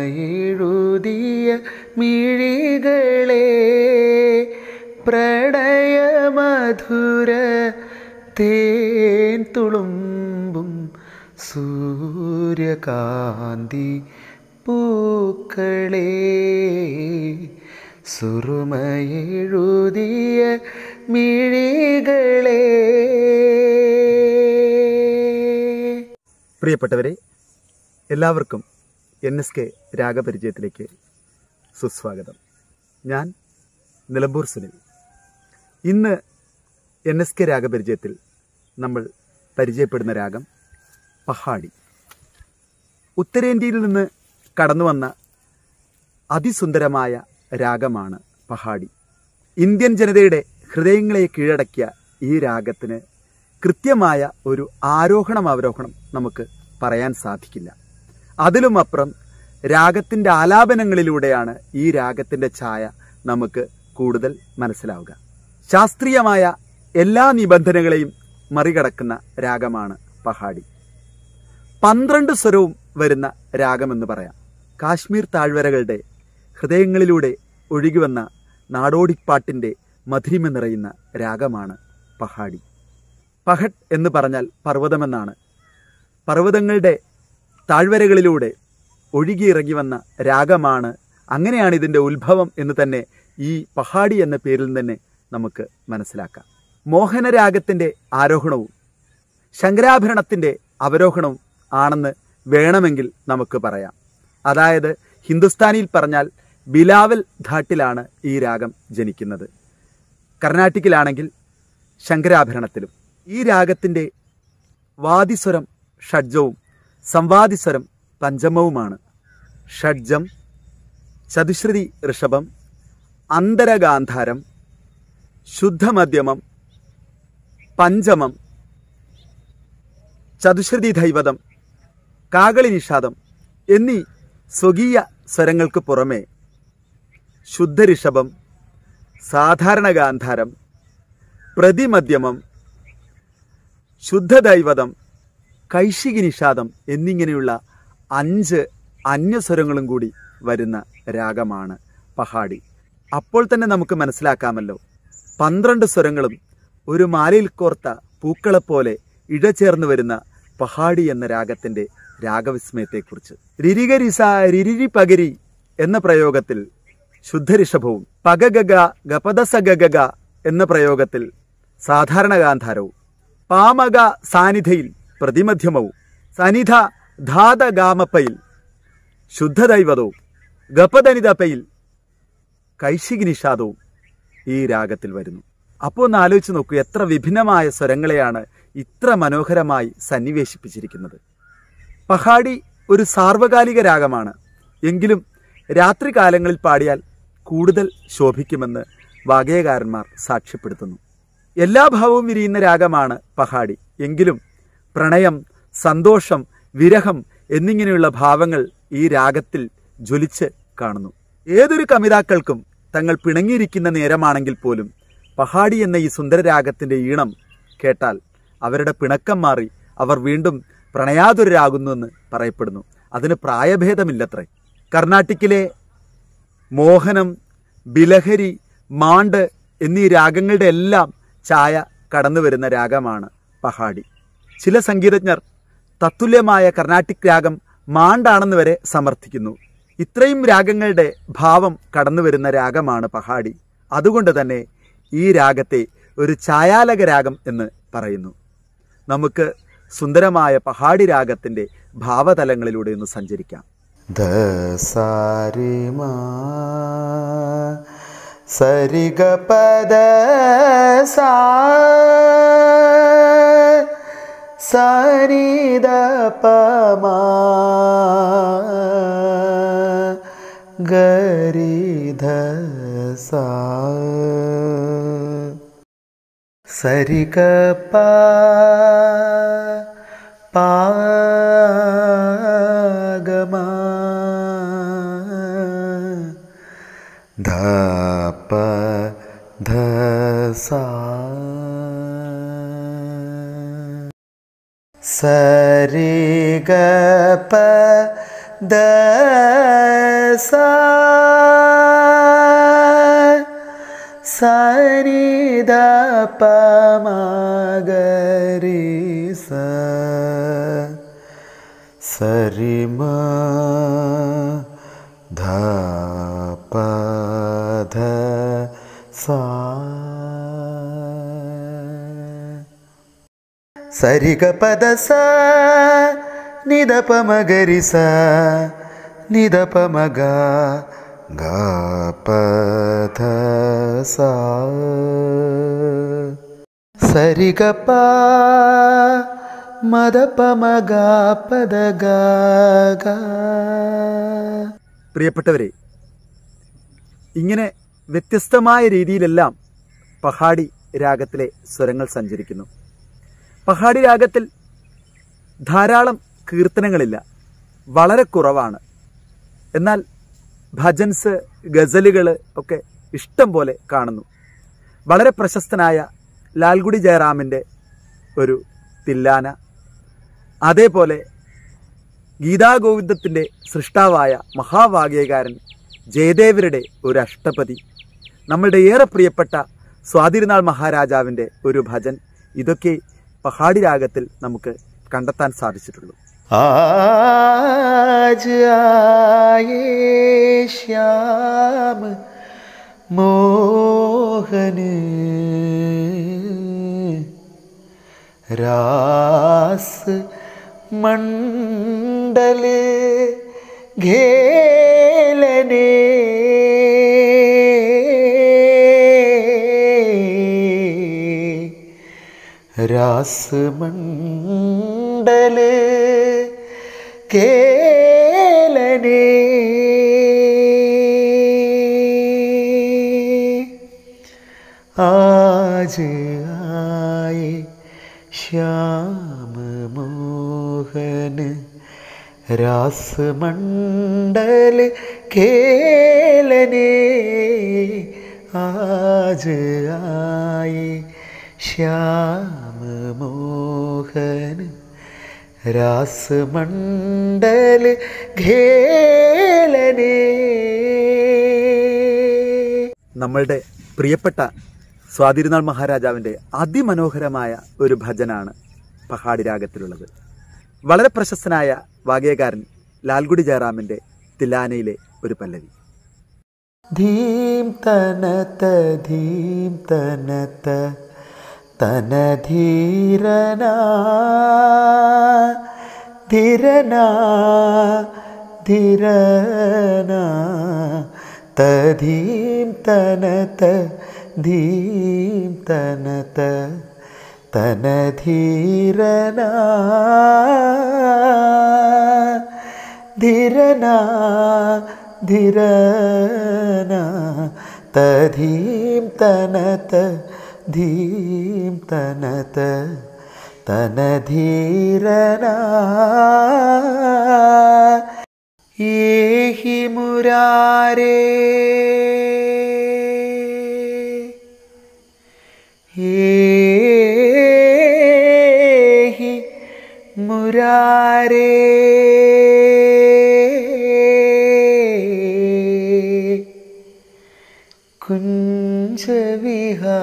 സുറുമയെഴുതിയ മിഴികളെ പ്രണയമധുര തേൻ തുളുമ്പും സൂര്യകാന്തി പൂക്കളെ, സുറുമയെഴുതിയ മിഴികളെ. പ്രിയപ്പെട്ടവരെ, എല്ലാവർക്കും NSK രാഗപരിചയത്തിലേക്ക് സുസ്വാഗതം. ഞാൻ നിലമ്പൂർ സുനിൽ. ഇന്ന് NSK രാഗപരിചയത്തിൽ നമ്മൾ പരിചയപ്പെടുന്ന രാഗം പഹാഡി. ഉത്തരേന്ത്യയിൽ നിന്ന് കടന്നു വന്ന അതിസുന്ദരമായ രാഗമാണ് പഹാഡി. ഇന്ത്യൻ ജനതയുടെ ഹൃദയങ്ങളെ കീഴടക്കിയ ഈ രാഗത്തിന് കൃത്യമായ ഒരു ആരോഹണം അവരോഹണം നമുക്ക് പറയാൻ സാധിക്കില്ല. അതിലുമപ്പുറം രാഗത്തിൻ്റെ ആലാപനങ്ങളിലൂടെയാണ് ഈ രാഗത്തിൻ്റെ ഛായ നമുക്ക് കൂടുതൽ മനസ്സിലാവുക. ശാസ്ത്രീയമായ എല്ലാ നിബന്ധനകളെയും മറികടക്കുന്ന രാഗമാണ് പഹാഡി. 12 സ്വരവും വരുന്ന രാഗമെന്ന് പറയാം. കാശ്മീർ താഴ്വരകളുടെ ഹൃദയങ്ങളിലൂടെ ഒഴുകിവന്ന നാടോടിപ്പാട്ടിൻ്റെ മധുരിമ നിറയുന്ന രാഗമാണ് പഹാഡി. പഹഡ് എന്ന് പറഞ്ഞാൽ പർവ്വതമെന്നാണ്. പർവ്വതങ്ങളുടെ താഴ്വരകളിലൂടെ ഒഴുകിയിറങ്ങി വന്ന രാഗമാണ്. അങ്ങനെയാണ് ഇതിൻ്റെ ഉത്ഭവം എന്ന് തന്നെ ഈ പഹാഡി എന്ന പേരിൽ തന്നെ നമുക്ക് മനസ്സിലാക്കാം. മോഹനരാഗത്തിൻ്റെ ആരോഹണവും ശങ്കരാഭരണത്തിൻ്റെ അവരോഹണവും ആണെന്ന് വേണമെങ്കിൽ നമുക്ക് പറയാം. അതായത് ഹിന്ദുസ്ഥാനിയിൽ പറഞ്ഞാൽ ബിലാവൽ ഘാട്ടിലാണ് ഈ രാഗം ജനിക്കുന്നത്. കർണാട്ടിക്കിലാണെങ്കിൽ ശങ്കരാഭരണത്തിലും. ഈ രാഗത്തിൻ്റെ വാദിസ്വരം ഷഡ്ജവും സംവാദിസ്വരം പഞ്ചമവുമാണ്. ഷഡ്ജം, ചതുശ്രുതി ഋഷഭം, അന്തരഗാന്ധാരം, ശുദ്ധമധ്യമം, പഞ്ചമം, ചതുശ്രുതി ദൈവതം, കാകളി നിഷാദം എന്നീ സ്വകീയ സ്വരങ്ങൾക്ക് പുറമെ ശുദ്ധഋഷഭം, സാധാരണ ഗാന്ധാരം, പ്രതിമധ്യമം, ശുദ്ധദൈവതം, കൈശികി നിഷാദം എന്നിങ്ങനെയുള്ള 5 അന്യസ്വരങ്ങളും കൂടി വരുന്ന രാഗമാണ് പഹാഡി. അപ്പോൾ തന്നെ നമുക്ക് മനസ്സിലാക്കാമല്ലോ, 12 സ്വരങ്ങളും ഒരു മാലയിൽ കോർത്ത പൂക്കളെപ്പോലെ ഇഴചേർന്ന് വരുന്ന പഹാഡി എന്ന രാഗത്തിൻ്റെ രാഗവിസ്മയത്തെക്കുറിച്ച്. രിരിഗരിസ രിരിരി പകരി എന്ന പ്രയോഗത്തിൽ ശുദ്ധഋഷഭവും പഗഗഗ ഗപദസഗഗ എന്ന പ്രയോഗത്തിൽ സാധാരണ ഗാന്ധാരവും പാമക സാനിധയിൽ പ്രതിമധ്യമവും സനിധ ധാതഗാമപ്പയിൽ ശുദ്ധദൈവതവും ഗപദനിതപ്പയിൽ കൈശികി നിഷാദവും ഈ രാഗത്തിൽ വരുന്നു. അപ്പോൾ ഒന്ന് ആലോചിച്ച് നോക്കൂ, എത്ര വിഭിന്നമായ സ്വരങ്ങളെയാണ് ഇത്ര മനോഹരമായി സന്നിവേശിപ്പിച്ചിരിക്കുന്നത്. പഹാഡി ഒരു സാർവകാലിക രാഗമാണ്. എങ്കിലും രാത്രികാലങ്ങളിൽ പാടിയാൽ കൂടുതൽ ശോഭിക്കുമെന്ന് വാഗ്ഗേയകാരന്മാർ സാക്ഷ്യപ്പെടുത്തുന്നു. എല്ലാ ഭാവവും വിരിയുന്ന രാഗമാണ് പഹാഡി. എങ്കിലും പ്രണയം, സന്തോഷം, വിരഹം എന്നിങ്ങനെയുള്ള ഭാവങ്ങൾ ഈ രാഗത്തിൽ ജ്വലിച്ച് കാണുന്നു. ഏതൊരു കവിതാക്കൾക്കും തങ്ങൾ പിണങ്ങിയിരിക്കുന്ന നേരമാണെങ്കിൽ പോലും പഹാഡി എന്ന ഈ സുന്ദരരാഗത്തിൻ്റെ ഈണം കേട്ടാൽ അവരുടെ പിണക്കം മാറി അവർ വീണ്ടും പ്രണയാതുരരാകുന്നുവെന്ന് പറയപ്പെടുന്നു. അതിന് പ്രായഭേദമില്ലത്രേ. കർണാട്ടിക്കിലെ മോഹനം, ബിലഹരി, മാണ്ട് എന്നീ രാഗങ്ങളുടെ എല്ലാം ഛായ കടന്നു വരുന്ന രാഗമാണ് പഹാഡി. ചില സംഗീതജ്ഞർ തത്തുല്യമായ കർണാട്ടിക് രാഗം മാണ്ടാണെന്ന് വരെ സമർത്ഥിക്കുന്നു. ഇത്രയും രാഗങ്ങളുടെ ഭാവം കടന്നു വരുന്ന രാഗമാണ് പഹാഡി. അതുകൊണ്ട് തന്നെ ഈ രാഗത്തെ ഒരു ഛായാലക രാഗം എന്ന് പറയുന്നു. നമുക്ക് സുന്ദരമായ പഹാഡി രാഗത്തിൻ്റെ ഭാവതലങ്ങളിലൂടെ ഒന്ന് സഞ്ചരിക്കാം. ദസാരിമാ സരിഗപദ സാ സരിദപമാ ഗരിധസാ സരിഗപ പാഗമ ധ പ ധ സാ സരി ഗ പ ധ സാ സരി ധ പ മ ഗ രി സ സരി മ ധ പ ധ സാ സരി ഗ പ ധ സാ നി ധ പ മ ഗ രി സ നി ധ പ മ ഗ ഗ പ ധ സാ സരി ഗ പ മ ധ പ മ ഗ പ ധ ഗ ഗ. പ്രിയപ്പെട്ടവരെ, ഇങ്ങനെ വ്യത്യസ്തമായ രീതിയിലെല്ലാം പഹാഡി രാഗത്തിലെ സ്വരങ്ങൾ സഞ്ചരിക്കുന്നു. പഹാഡി രാഗത്തിൽ ധാരാളം കീർത്തനങ്ങളില്ല, വളരെ കുറവാണ്. എന്നാൽ ഭജൻസ്, ഗസലുകൾ ഒക്കെ ഇഷ്ടം പോലെ കാണുന്നു. വളരെ പ്രശസ്തനായ ലാൽഗുഡി ജയറാമിൻ്റെ ഒരു തില്ലാന, അതേപോലെ ഗീതാഗോവിന്ദത്തിൻ്റെ സൃഷ്ടാവായ മഹാവാഗ്യകാരൻ ജയദേവരുടെ ഒരു അഷ്ടപതി, നമ്മളുടെ ഏറെ പ്രിയപ്പെട്ട സ്വാതിരുനാൾ മഹാരാജാവിൻ്റെ ഒരു ഭജൻ, ഇതൊക്കെ പഹാഡി രാഗത്തിൽ നമുക്ക് കണ്ടെത്താൻ സാധിച്ചിട്ടുള്ളൂ. ആജ് ആയേ ശ്യാം മോഹൻ രാസ് മണ്ഡൽ ഘേലനെ രാസ് മണ്ഡൽ ഘേലനെ ആജ് ആയേ ശ്യാം മോഹൻ രാസ് മണ്ഡൽ ഘേലനെ ആജ് ആയേ ശ്യാം മോഹൻ രാസ് മണ്ഡൽ ഘേലനെ. നമ്മളുടെ പ്രിയപ്പെട്ട സ്വാതിരുനാൾ മഹാരാജാവിൻ്റെ അതിമനോഹരമായ ഒരു ഭജനാണ് പഹാഡി രാഗത്തിലുള്ളത്. വളരെ പ്രശസ്തനായ വാഗ്യകാരൻ ലാൽഗുഡി ജയറാമിൻ്റെ തില്ലാനയിലെ ഒരു പല്ലവി. ധീം തനത ധീം തനത തനധീരന ധീരന ധീരന തധീം തനത ധീം തനത തനധീരന ധീരന ധീരന തധീം തനത ധീം തനത തനധീരന ഏഹി മുരാരേ ഏഹി മുരാരേ കുഞ്ച വിഹാരി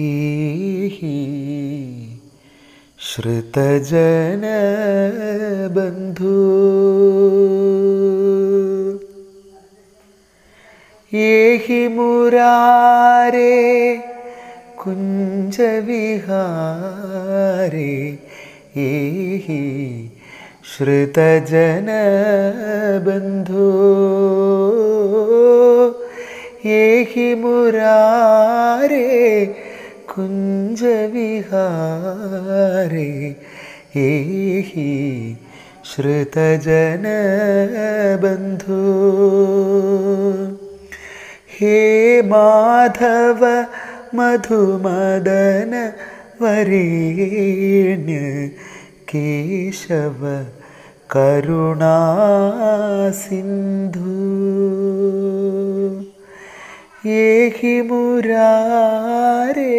ഏഹി ശ്രുതജന ബന്ധു ഏഹി മുരാരേ കുഞ്ച വിഹാരി ഏഹി ശ്രുതജന ബന്ധു ഏഹി മുരാരേ കുഞ്ച വിഹാരി ഏഹി ശ്രുതജന ബന്ധു ഹേ മാധവ മധുമദന വരേണ്യ കേശവ കരുണാസിന്ധു ഏഹി മുരാരേ.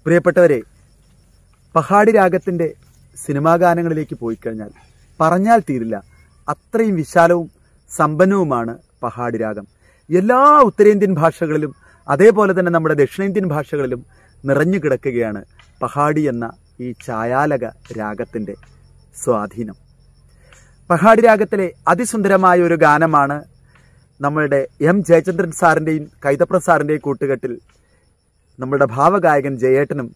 പ്രിയപ്പെട്ടവരെ, പഹാഡി രാഗത്തിൻ്റെ സിനിമാ ഗാനങ്ങളിലേക്ക് പോയി കഴിഞ്ഞാൽ പറഞ്ഞാൽ തീരില്ല. അത്രയും വിശാലവും സമ്പന്നവുമാണ് പഹാഡി രാഗം. എല്ലാ ഉത്തരേന്ത്യൻ ഭാഷകളിലും അതേപോലെ തന്നെ നമ്മുടെ ദക്ഷിണേന്ത്യൻ ഭാഷകളിലും നിറഞ്ഞു കിടക്കുകയാണ് പഹാഡി എന്ന ഈ ഛായാലക രാഗത്തിൻ്റെ സ്വാധീനം. പഹാഡി രാഗത്തിലെ അതിസുന്ദരമായ ഒരു ഗാനമാണ് നമ്മളുടെ എം ജയചന്ദ്രൻ സാറിൻ്റെയും കൈതപ്ര സാറിൻ്റെയും കൂട്ടുകെട്ടിൽ നമ്മളുടെ ഭാവഗായകൻ ജയേട്ടനും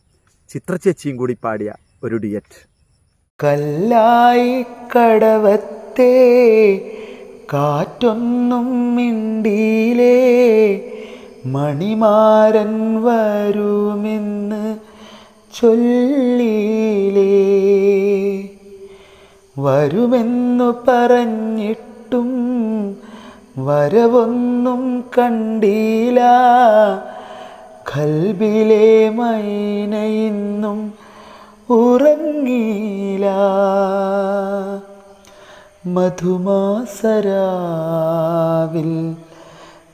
ചിത്രചേച്ചിയും കൂടി പാടിയ ഒരു ഡിയറ്റ്. കല്ലായി കടവത്തെ കാറ്റൊന്നും മിണ്ടിയിലേ, മണിമാരൻ വരുമെന്ന് ചൊല്ലിയിലേ. വരുമെന്നു പറഞ്ഞിട്ടും വരവൊന്നും കണ്ടില്ല, ഖൽബിലെ മൈന ഇന്നും ഉറങ്ങിയില്ല. മധുമാസരാവിൽ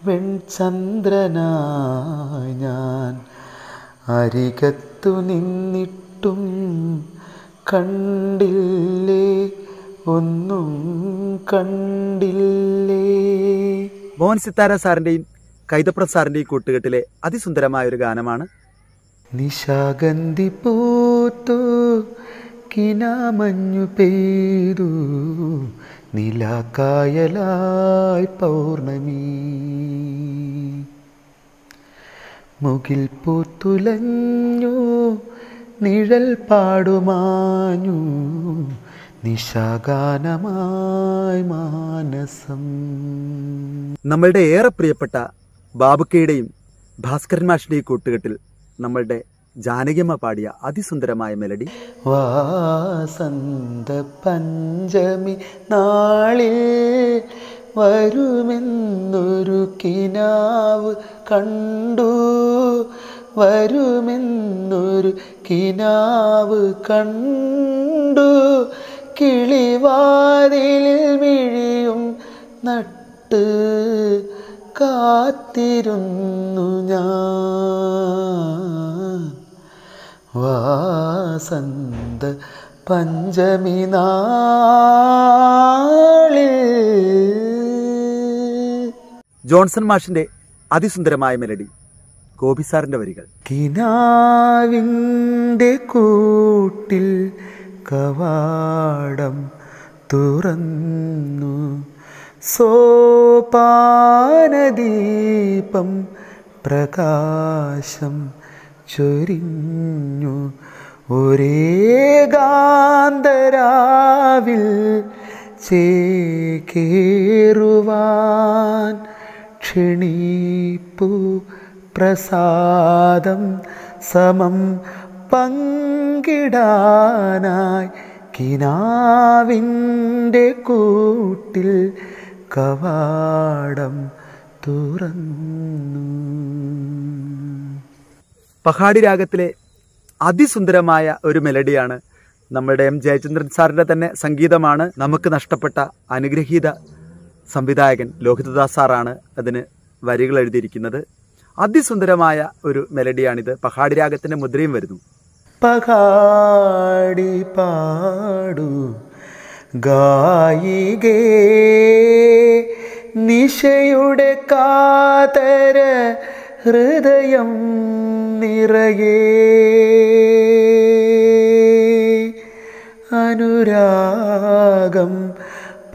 വെൺചന്ദ്രനായി ഞാൻ അരികത്തു നിന്നിട്ടും കണ്ടില്ലേ, ഒന്നും കണ്ടില്ലേ. മോഹൻ സിത്താര സാറിൻ്റെയും കൈതപ്ര സാറിൻ്റെയും കൂട്ടുകെട്ടിലെ അതിസുന്ദരമായ ഒരു ഗാനമാണ് നിശാഗന്ധി പൂത്തു കിനാമഞ്ഞു പെയ്തു, നിലാക്കായലായി പൗർണമി. മുകിൽ പൂത്തുലഞ്ഞു നിഴൽ പാടുമാഞ്ഞു, നിശാഗാനമായി മാനസം. നമ്മളുടെ ഏറെ പ്രിയപ്പെട്ട ബാബുക്കയുടെയും ഭാസ്കരൻ മാഷിൻ്റെയും കൂട്ടുകെട്ടിൽ നമ്മളുടെ ജാനകിയമ്മ പാടിയ അതിസുന്ദരമായ മെലഡി. വാസന്ത പഞ്ചമി നാളിൽ വരുമെന്നൊരു കിനാവ് കണ്ടു, വരുമെന്നൊരു കിനാവ് കണ്ടു, കിളിവാതിലിൽ മിഴിയും നട്ട് കാത്തിരുന്നു ഞാൻ. വാസന്ത പഞ്ചമി നാളിൽ. ജോൺസൺ മാഷിന്റെ അതിസുന്ദരമായ മെലഡി, ഗോപി സാറിന്റെ വരികൾ. കിനാവിൻ്റെ കൂട്ടിൽ കവാടം തുറന്നു, സോപാനദീപം പ്രകാശം ചൊരിഞ്ഞു, ഒരേകാന്തരാവിൽ ചേക്കേറുവാൻ ക്ഷണിപ്പു പ്രസാദം സമം പങ്കിടാനായി. കിനാവിൻ്റെ കൂട്ടിൽ കവാടം തുറന്നു. പഹാഡി രാഗത്തിലെ അതിസുന്ദരമായ ഒരു മെലഡിയാണ്. നമ്മുടെ എം ജയചന്ദ്രൻ സാറിൻ്റെ തന്നെ സംഗീതമാണ്. നമുക്ക് നഷ്ടപ്പെട്ട അനുഗ്രഹീത സംവിധായകൻ ലോഹിതദാസ് സാറാണ് അതിന് വരികൾ എഴുതിയിരിക്കുന്നത്. അതിസുന്ദരമായ ഒരു മെലഡിയാണിത്. പഹാഡി രാഗത്തിൻ്റെ മുദ്രയും വരുന്നു. പഹാഡി പാടു ഗായികേ, നിശയുടെ കാതര ഹൃദയം നിറയേ, അനുരാഗം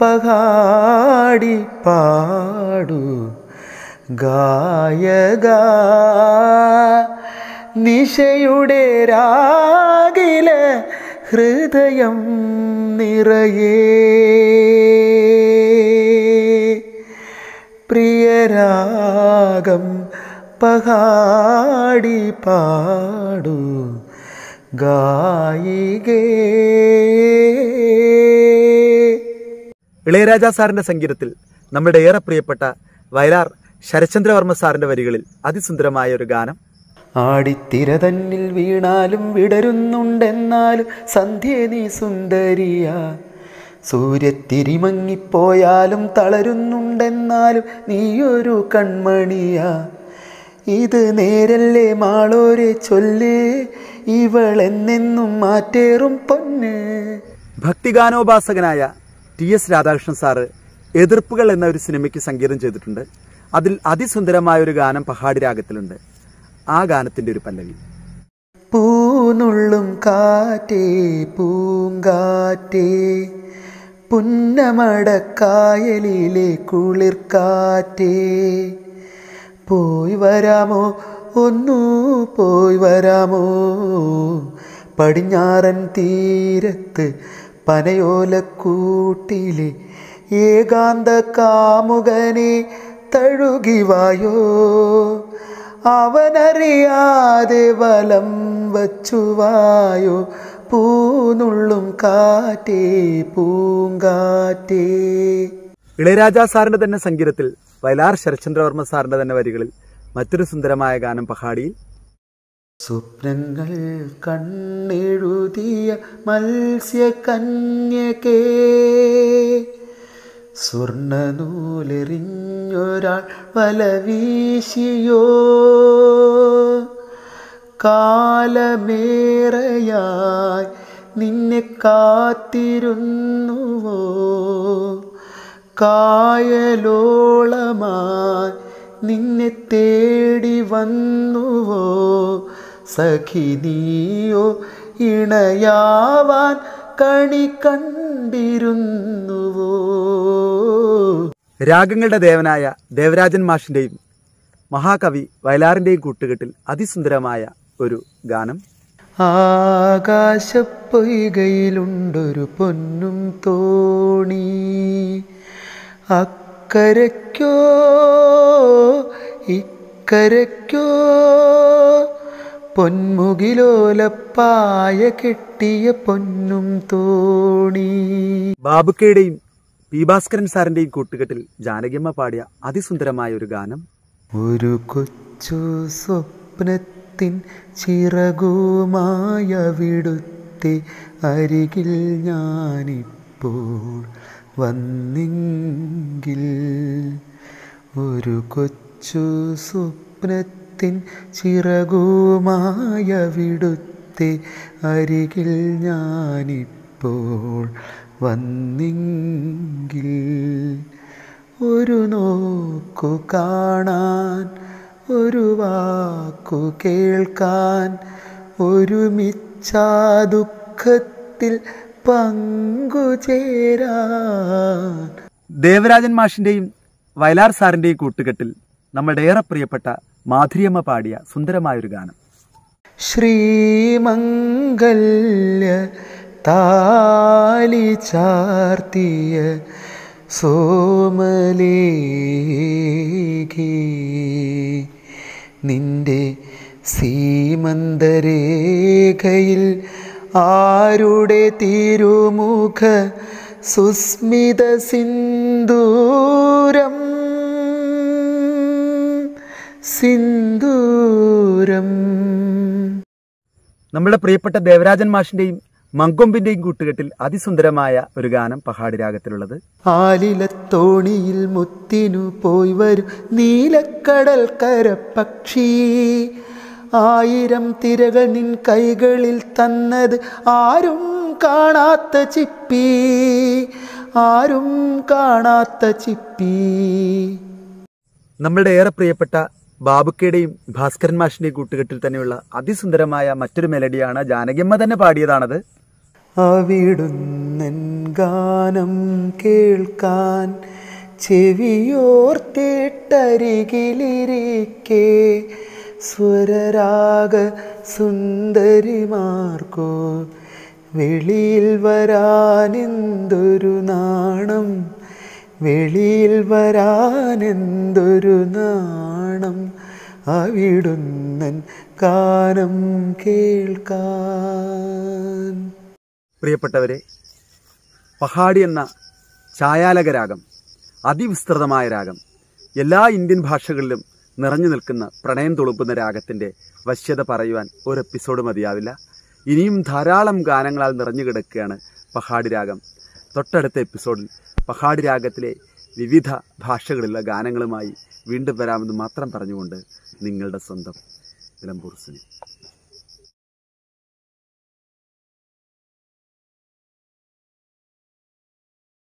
പഹാഡി പാടു ഗായക, നിശയുടെ രാഗില ഹൃദയം നിറയേ. പ്രിയരാഗം പഹാഡി പാടു ഗായികേ. ഇളയരാജ സാറിന്റെ സംഗീതത്തിൽ നമ്മുടെ ഏറെ പ്രിയപ്പെട്ട വയലാർ ശരചന്ദ്രവർമ്മ സാറിന്റെ വരികളിൽ അതിസുന്ദരമായ ഒരു ഗാനം. ആടിത്തിര തന്നിൽ വീണാലും വിടരുന്നുണ്ടെന്നാലും സന്ധ്യ നീ സുന്ദരിയാ. സൂര്യത്തിരിമങ്ങിപ്പോയാലും തളരുന്നുണ്ടെന്നാലും നീയൊരു കൺമണിയാ. ഇത് നേരല്ലേ മാളോരെ ചൊല്ല്, ഇവളെന്നെന്നും മാറ്റേറും പൊന്ന്. ഭക്തിഗാനോപാസകനായ TS രാധാകൃഷ്ണൻ സാറ് എതിർപ്പുകൾ എന്ന ഒരു സിനിമയ്ക്ക് സംഗീതം ചെയ്തിട്ടുണ്ട്. അതിൽ അതിസുന്ദരമായ ഒരു ഗാനം പഹാടി രാഗത്തിലുണ്ട്. ആ ഗാനത്തിന്റെ ഒരു പല്ലവി. പൂനുള്ളും കാറ്റേ പൂങ്കാറ്റേ, പുന്നമടക്കായലിലെ കുളിർക്കാറ്റേ, പോയി വരാമോ ഒന്നു പോയി വരാമോ, പടിഞ്ഞാറൻ തീരത്ത് പനയോലക്കൂട്ടിലെ ഏകാന്ത കാമുകനെ തഴുകിവായോ, അവനറിയാതെ വലം വച്ചുവായോ, പൂനുള്ളും കാറ്റേ പൂങ്കാറ്റേ. ഇളയരാജാ സാറിന്റെ തന്നെ സംഗീതത്തിൽ വയലാർ ശരത്ചന്ദ്രവർമ്മ സാറിന്റെ തന്നെ വരികളിൽ മറ്റൊരു സുന്ദരമായ ഗാനം പഹാടിയിൽ. സ്വപ്നങ്ങൾ കണ്ണെഴുതിയ മത്സ്യകന്യകേ, സ്വർണ്ണനൂലെറിഞ്ഞൊരാൾ വല വീശിയോ, കാലമേറെയായി നിന്നെ കാത്തിരുന്നുവോ, കായലോളമായി നിന്നെ തേടി വന്നുവോ, സഖി നീയോ ഇണയാവാൻ കണി കണ്ടിരുന്നുവോ. രാഗങ്ങളുടെ ദേവനായ ദേവരാജൻ മാഷിന്റെയും മഹാകവി വയലാറിന്റെയും കൂട്ടുകെട്ടിൽ അതിസുന്ദരമായ ഒരു ഗാനം. ആകാശപ്പൊയ്കയിലുണ്ടൊരു പൊന്നും തോണി, അക്കരയ്ക്കോ ഇക്കരയ്ക്കോ, പൊന്മുകിലോലപ്പായ കെട്ടിയ പൊന്നും തോണി. ബാബുക്കയുടെയും പി ഭാസ്കരൻ സാറിന്റെയും കൂട്ടുകെട്ടിൽ ജാനകിയമ്മ പാടിയ അതിസുന്ദരമായ ഒരു ഗാനം. ഒരു കൊച്ചു സ്വപ്നത്തിൻ ചിറകുമായവിടുത്തെ അരികിൽ ഞാനിപ്പോൾ വന്നെങ്കിൽ, ഒരു കൊച്ചു സ്വപ്നത്തിൻ ചിറകുമായവിടുത്തെ അരികിൽ ഞാനിപ്പോൾ വന്നെങ്കിൽ, ഒരു നോക്കു കാണാൻ ഒരു വാക്കു കേൾക്കാൻ, ഒരുമിച്ചാ ദുഃഖത്തിൽ പങ്കുചേരാൻ. ദേവരാജൻ മാഷിന്റെയും വയലാർ സാറിന്റെയും കൂട്ടുകെട്ടിൽ നമ്മളുടെ ഏറെ പ്രിയപ്പെട്ട മാധുര്യമ്മ പാടിയ സുന്ദരമായൊരു ഗാനം. ശ്രീമംഗല്യ താലി ചാർത്തിയ സോമലേഖേ, നിന്റെ സീമന്തരേഖയിൽ ആരുടെ തിരുമുഖ സുസ്മിത സിന്ദൂരം സിന്ദൂരം. നമ്മുടെ പ്രിയപ്പെട്ട ദേവരാജൻ മാഷിന്റെയും മങ്കൊമ്പിന്റെയും കൂട്ടുകെട്ടിൽ അതിസുന്ദരമായ ഒരു ഗാനം പഹാടി രാഗത്തിലുള്ളത്. ആലിലത്തോണിയിൽ മുത്തിനു പോയി വരും നീലക്കടൽ കരപ്പക്ഷി, ആയിരം തിരകൾ നിൻ കൈകളിൽ തന്നത് ആരും കാണാത്ത ചിപ്പി, ആരും കാണാത്ത ചിപ്പി. നമ്മളുടെ ഏറെ പ്രിയപ്പെട്ട ബാബുക്കയുടെയും ഭാസ്കരൻ മാഷിന്റെയും കൂട്ടുകെട്ടിൽ തന്നെയുള്ള അതിസുന്ദരമായ മറ്റൊരു മെലഡിയാണ്. ജാനകിയമ്മ തന്നെ പാടിയതാണത്. അവിടുന്നൻ ഗാനം കേൾക്കാൻ ചെവിയോർത്തേട്ടരികിലിരിക്കെ, സ്വരരാഗ സുന്ദരിമാർക്കോ വെളിയിൽ വരാനെന്തൊരു നാണം, വെളിയിൽ വരാനെന്തൊരു നാണം, അവിടുന്നൻ ഗാനം കേൾക്കാൻ. പ്രിയപ്പെട്ടവരെ, പഹാടി എന്ന ഛായാലക രാഗം, അതിവിസ്തൃതമായ രാഗം എല്ലാ ഇന്ത്യൻ ഭാഷകളിലും നിറഞ്ഞു നിൽക്കുന്ന പ്രണയം തുളുമ്പുന്ന രാഗത്തിൻ്റെ വശ്യത പറയുവാൻ ഒരു എപ്പിസോഡ് മതിയാവില്ല. ഇനിയും ധാരാളം ഗാനങ്ങളാൽ നിറഞ്ഞു കിടക്കുകയാണ് പഹാഡി രാഗം. തൊട്ടടുത്ത എപ്പിസോഡിൽ പഹാഡി രാഗത്തിലെ വിവിധ ഭാഷകളിലുള്ള ഗാനങ്ങളുമായി വീണ്ടും വരാമെന്ന് മാത്രം പറഞ്ഞുകൊണ്ട് നിങ്ങളുടെ സ്വന്തം നിലമ്പൂർ സുനി.